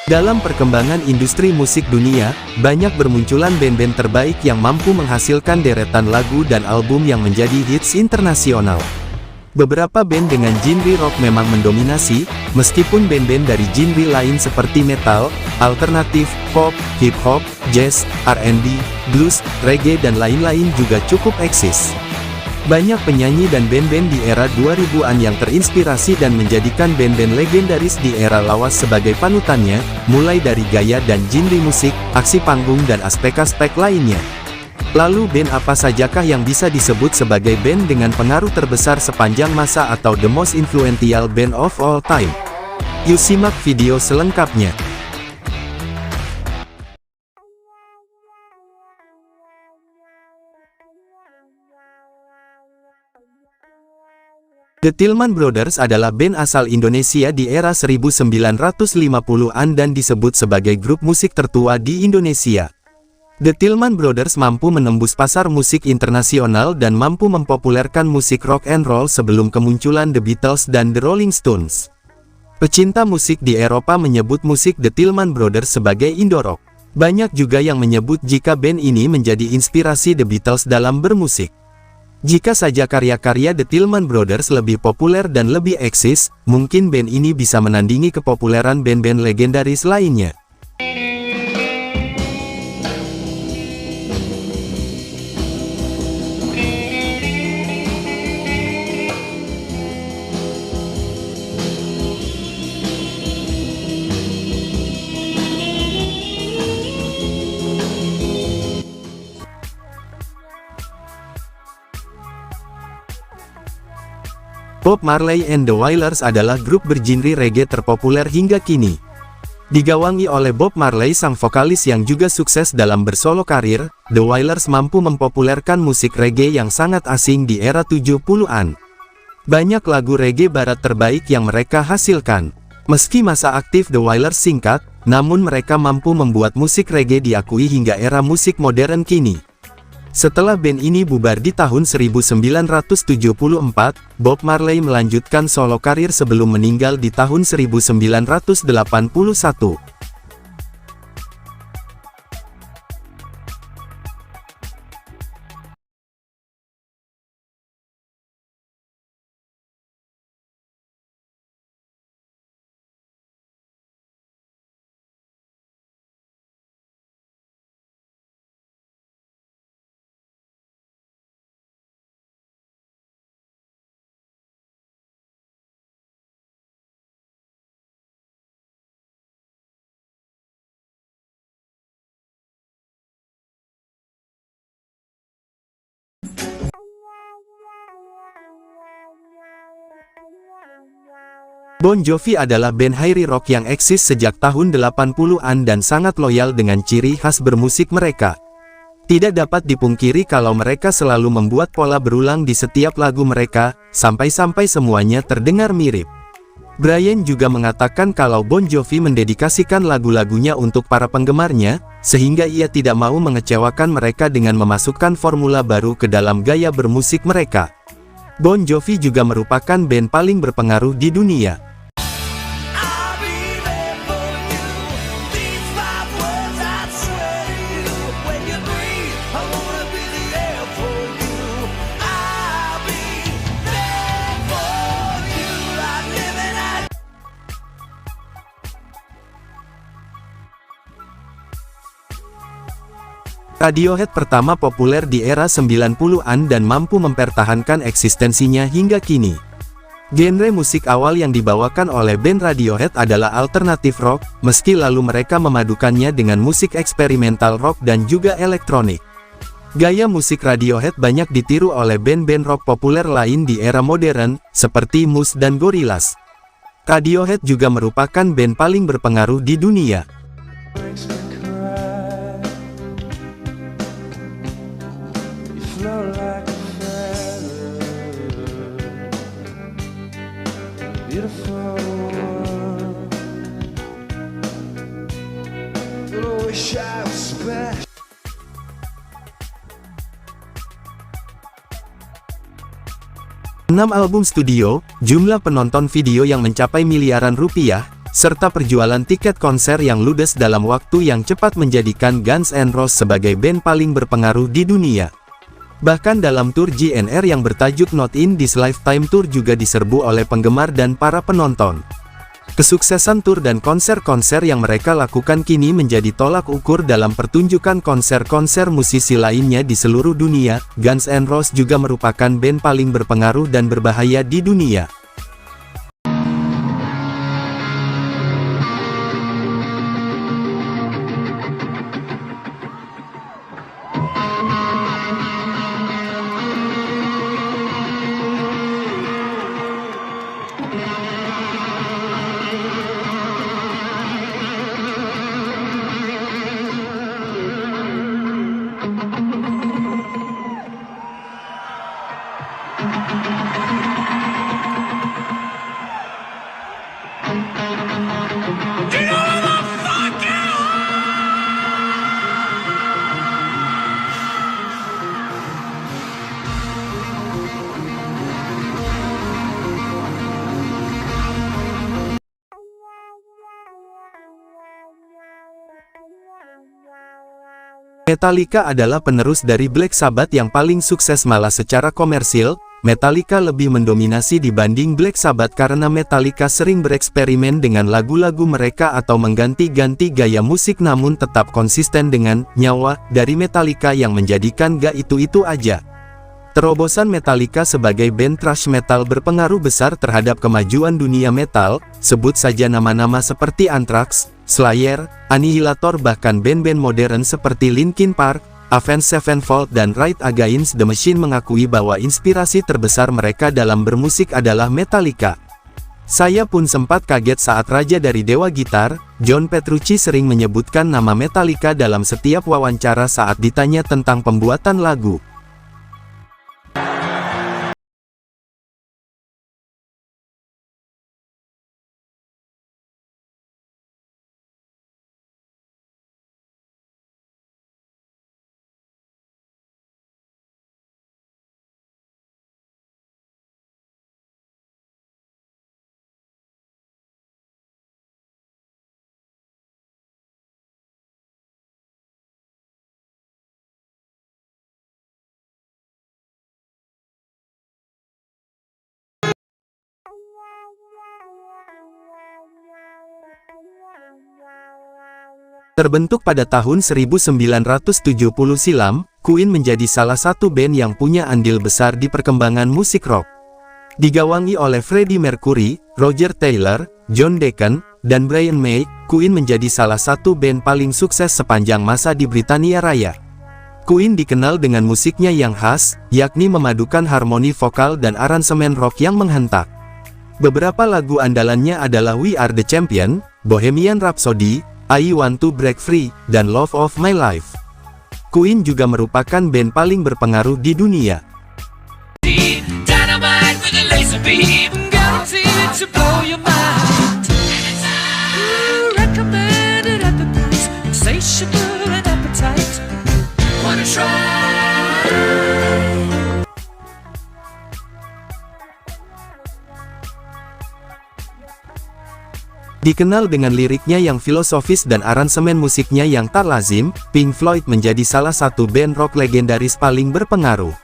Dalam perkembangan industri musik dunia, banyak bermunculan band-band terbaik yang mampu menghasilkan deretan lagu dan album yang menjadi hits internasional. Beberapa band dengan genre rock memang mendominasi, meskipun band-band dari genre lain seperti metal, alternatif, pop, hip-hop, jazz, R&B, blues, reggae dan lain-lain juga cukup eksis. Banyak penyanyi dan band-band di era 2000-an yang terinspirasi dan menjadikan band-band legendaris di era lawas sebagai panutannya, mulai dari gaya dan genre musik, aksi panggung dan aspek-aspek lainnya. Lalu band apa sajakah yang bisa disebut sebagai band dengan pengaruh terbesar sepanjang masa atau the most influential band of all time? Yuk simak video selengkapnya. The Tillman Brothers adalah band asal Indonesia di era 1950-an dan disebut sebagai grup musik tertua di Indonesia. The Tillman Brothers mampu menembus pasar musik internasional dan mampu mempopulerkan musik rock and roll sebelum kemunculan The Beatles dan The Rolling Stones. Pecinta musik di Eropa menyebut musik The Tillman Brothers sebagai Indo-rock. Banyak juga yang menyebut jika band ini menjadi inspirasi The Beatles dalam bermusik. Jika saja karya-karya The Tillman Brothers lebih populer dan lebih eksis, mungkin band ini bisa menandingi kepopuleran band-band legendaris lainnya. Bob Marley and the Wailers adalah grup bergenre reggae terpopuler hingga kini. Digawangi oleh Bob Marley sang vokalis yang juga sukses dalam bersolo karir, The Wailers mampu mempopulerkan musik reggae yang sangat asing di era 70-an. Banyak lagu reggae barat terbaik yang mereka hasilkan. Meski masa aktif The Wailers singkat, namun mereka mampu membuat musik reggae diakui hingga era musik modern kini. Setelah band ini bubar di tahun 1974, Bob Marley melanjutkan solo karir sebelum meninggal di tahun 1981. Bon Jovi adalah band harry rock yang eksis sejak tahun 80-an dan sangat loyal dengan ciri khas bermusik mereka. Tidak dapat dipungkiri kalau mereka selalu membuat pola berulang di setiap lagu mereka, sampai-sampai semuanya terdengar mirip. Brian juga mengatakan kalau Bon Jovi mendedikasikan lagu-lagunya untuk para penggemarnya, sehingga ia tidak mau mengecewakan mereka dengan memasukkan formula baru ke dalam gaya bermusik mereka. Bon Jovi juga merupakan band paling berpengaruh di dunia. Radiohead pertama populer di era 90-an dan mampu mempertahankan eksistensinya hingga kini. Genre musik awal yang dibawakan oleh band Radiohead adalah alternatif rock, meski lalu mereka memadukannya dengan musik eksperimental rock dan juga elektronik. Gaya musik Radiohead banyak ditiru oleh band-band rock populer lain di era modern, seperti Muse dan Gorillaz. Radiohead juga merupakan band paling berpengaruh di dunia. Enam album studio, jumlah penonton video yang mencapai miliaran rupiah, serta perjualan tiket konser yang ludes dalam waktu yang cepat menjadikan Guns N' Roses sebagai band paling berpengaruh di dunia. Bahkan dalam tur GNR yang bertajuk Not in This Lifetime Tour juga diserbu oleh penggemar dan para penonton. Kesuksesan tur dan konser-konser yang mereka lakukan kini menjadi tolak ukur dalam pertunjukan konser-konser musisi lainnya di seluruh dunia. Guns N' Roses juga merupakan band paling berpengaruh dan berbahaya di dunia. Metallica adalah penerus dari Black Sabbath yang paling sukses, malah secara komersil, Metallica lebih mendominasi dibanding Black Sabbath karena Metallica sering bereksperimen dengan lagu-lagu mereka atau mengganti-ganti gaya musik namun tetap konsisten dengan nyawa dari Metallica yang menjadikan gak itu-itu aja. Terobosan Metallica sebagai band thrash metal berpengaruh besar terhadap kemajuan dunia metal, sebut saja nama-nama seperti Anthrax, Slayer, Annihilator, bahkan band-band modern seperti Linkin Park, Avenged Sevenfold dan Rage Against the Machine mengakui bahwa inspirasi terbesar mereka dalam bermusik adalah Metallica. Saya pun sempat kaget saat raja dari Dewa Gitar, John Petrucci sering menyebutkan nama Metallica dalam setiap wawancara saat ditanya tentang pembuatan lagu. Terbentuk pada tahun 1970 silam, Queen menjadi salah satu band yang punya andil besar di perkembangan musik rock. Digawangi oleh Freddie Mercury, Roger Taylor, John Deacon, dan Brian May, Queen menjadi salah satu band paling sukses sepanjang masa di Britania Raya. Queen dikenal dengan musiknya yang khas, yakni memadukan harmoni vokal dan aransemen rock yang menghentak. Beberapa lagu andalannya adalah We Are the Champion, Bohemian Rhapsody, I Want to Break Free, dan Love of My Life. Queen juga merupakan band paling berpengaruh di dunia. Dikenal dengan liriknya yang filosofis dan aransemen musiknya yang tak lazim, Pink Floyd menjadi salah satu band rock legendaris paling berpengaruh.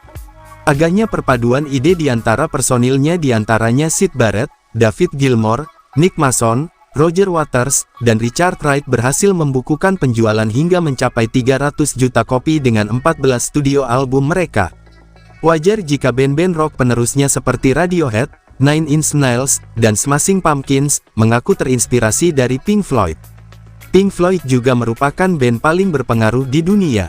Agaknya perpaduan ide di antara personilnya diantaranya Syd Barrett, David Gilmour, Nick Mason, Roger Waters, dan Richard Wright berhasil membukukan penjualan hingga mencapai 300 juta kopi dengan 14 studio album mereka. Wajar jika band-band rock penerusnya seperti Radiohead, Nine Inch Nails, dan Smashing Pumpkins mengaku terinspirasi dari Pink Floyd. Pink Floyd juga merupakan band paling berpengaruh di dunia.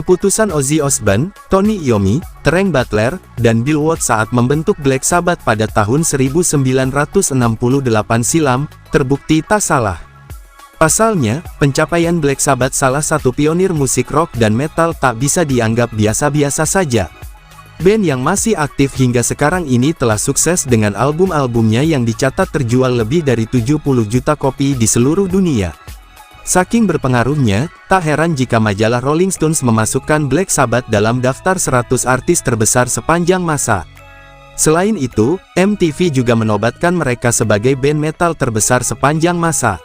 Keputusan Ozzy Osbourne, Tony Iommi, Terence Butler, dan Bill Watts saat membentuk Black Sabbath pada tahun 1968 silam, terbukti tak salah. Pasalnya, pencapaian Black Sabbath salah satu pionir musik rock dan metal tak bisa dianggap biasa-biasa saja. Band yang masih aktif hingga sekarang ini telah sukses dengan album-albumnya yang dicatat terjual lebih dari 70 juta kopi di seluruh dunia. Saking berpengaruhnya, tak heran jika majalah Rolling Stones memasukkan Black Sabbath dalam daftar 100 artis terbesar sepanjang masa. Selain itu, MTV juga menobatkan mereka sebagai band metal terbesar sepanjang masa.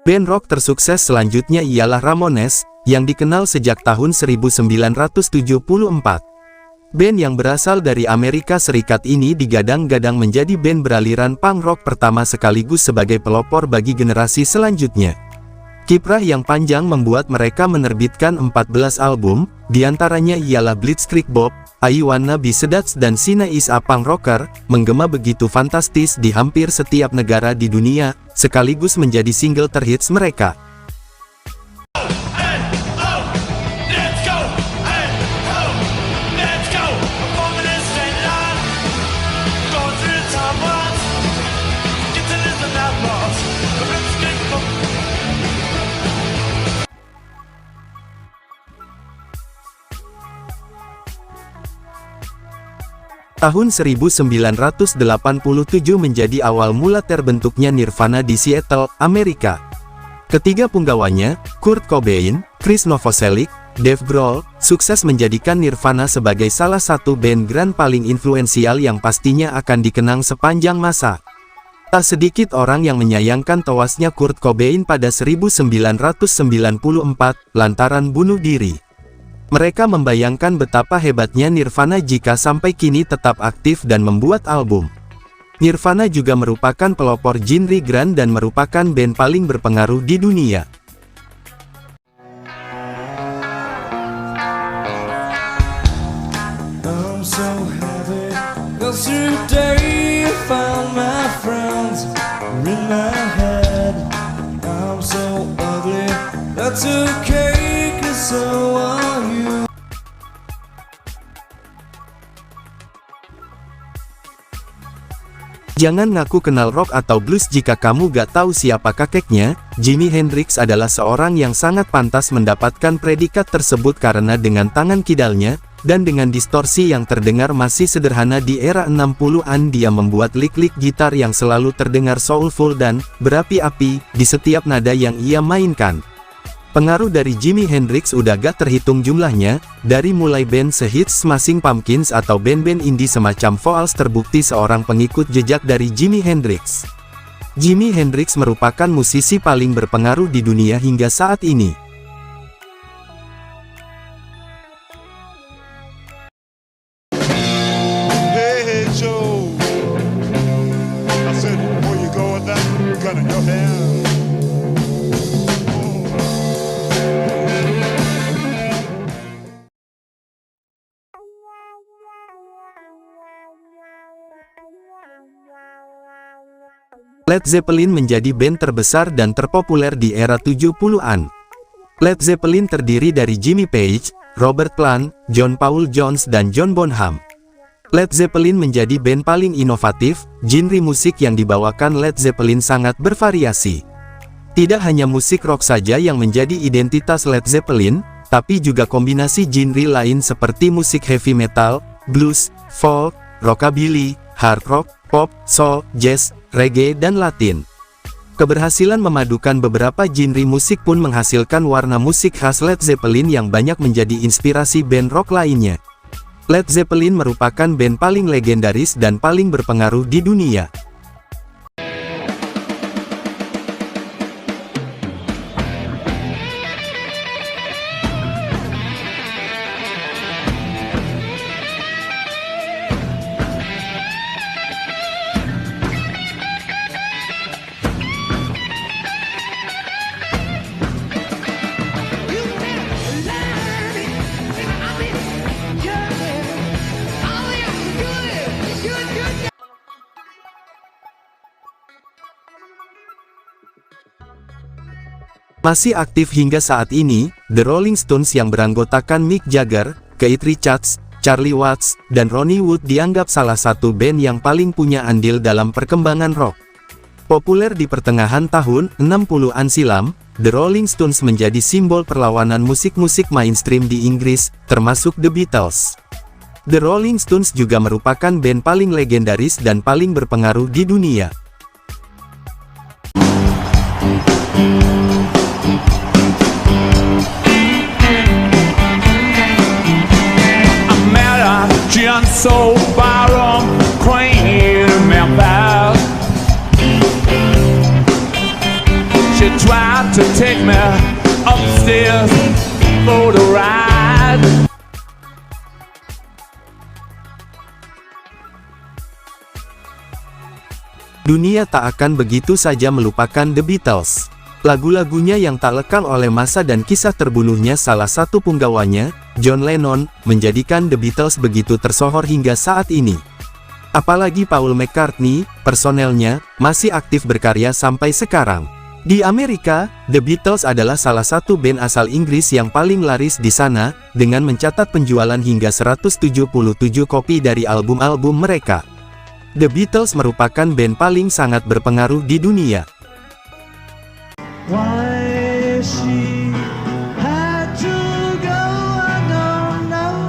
Band rock tersukses selanjutnya ialah Ramones, yang dikenal sejak tahun 1974. Band yang berasal dari Amerika Serikat ini digadang-gadang menjadi band beraliran punk rock pertama sekaligus sebagai pelopor bagi generasi selanjutnya. Kiprah yang panjang membuat mereka menerbitkan 14 album, diantaranya ialah Blitzkrieg Bob, I Wanna Be Sedatch dan Sina Is a Punk Rocker, menggema begitu fantastis di hampir setiap negara di dunia, sekaligus menjadi single terhits mereka. Tahun 1987 menjadi awal mula terbentuknya Nirvana di Seattle, Amerika. Ketiga punggawanya, Kurt Cobain, Chris Novoselic, Dave Grohl, sukses menjadikan Nirvana sebagai salah satu band grunge paling influensial yang pastinya akan dikenang sepanjang masa. Tak sedikit orang yang menyayangkan tewasnya Kurt Cobain pada 1994 lantaran bunuh diri. Mereka membayangkan betapa hebatnya Nirvana jika sampai kini tetap aktif dan membuat album. Nirvana juga merupakan pelopor genre grunge dan merupakan band paling berpengaruh di dunia. Jangan ngaku kenal rock atau blues jika kamu gak tahu siapa kakeknya. Jimi Hendrix adalah seorang yang sangat pantas mendapatkan predikat tersebut karena dengan tangan kidalnya, dan dengan distorsi yang terdengar masih sederhana di era 60-an dia membuat lik-lik gitar yang selalu terdengar soulful dan berapi-api di setiap nada yang ia mainkan. Pengaruh dari Jimi Hendrix udah gak terhitung jumlahnya, dari mulai band sehits Smashing Pumpkins atau band-band indie semacam Fools terbukti seorang pengikut jejak dari Jimi Hendrix. Jimi Hendrix merupakan musisi paling berpengaruh di dunia hingga saat ini. Hey Joe, I said before you go with that gun in your hand. Led Zeppelin menjadi band terbesar dan terpopuler di era 70-an. Led Zeppelin terdiri dari Jimmy Page, Robert Plant, John Paul Jones dan John Bonham. Led Zeppelin menjadi band paling inovatif, genre musik yang dibawakan Led Zeppelin sangat bervariasi. Tidak hanya musik rock saja yang menjadi identitas Led Zeppelin, tapi juga kombinasi genre lain seperti musik heavy metal, blues, folk, rockabilly, hard rock, pop, soul, jazz, reggae dan Latin. Keberhasilan memadukan beberapa genre musik pun menghasilkan warna musik khas Led Zeppelin yang banyak menjadi inspirasi band rock lainnya. Led Zeppelin merupakan band paling legendaris dan paling berpengaruh di dunia. Masih aktif hingga saat ini, The Rolling Stones yang beranggotakan Mick Jagger, Keith Richards, Charlie Watts, dan Ronnie Wood dianggap salah satu band yang paling punya andil dalam perkembangan rock. Populer di pertengahan tahun 60-an silam, The Rolling Stones menjadi simbol perlawanan musik-musik mainstream di Inggris, termasuk The Beatles. The Rolling Stones juga merupakan band paling legendaris dan paling berpengaruh di dunia. So far on Crane, Memphis. She tried to take me upstairs for the ride. Dunia tak akan begitu saja melupakan The Beatles. Lagu-lagunya yang tak lekang oleh masa dan kisah terbunuhnya salah satu punggawanya, John Lennon, menjadikan The Beatles begitu tersohor hingga saat ini. Apalagi Paul McCartney, personelnya, masih aktif berkarya sampai sekarang. Di Amerika, The Beatles adalah salah satu band asal Inggris yang paling laris di sana, dengan mencatat penjualan hingga 177 kopi dari album-album mereka. The Beatles merupakan band paling sangat berpengaruh di dunia. Why she had to go, I don't know.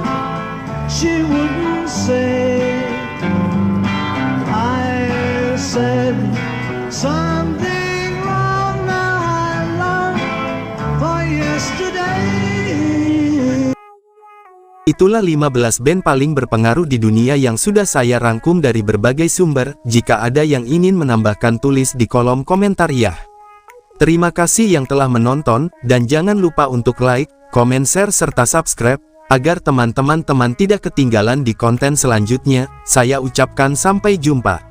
She wouldn't say. I said something wrong, now I long for yesterday. Itulah 15 band paling berpengaruh di dunia yang sudah saya rangkum dari berbagai sumber. Jika ada yang ingin menambahkan, tulis di kolom komentar ya. Terima kasih yang telah menonton, dan jangan lupa untuk like, komen, share, serta subscribe, agar teman-teman tidak ketinggalan di konten selanjutnya. Saya ucapkan sampai jumpa.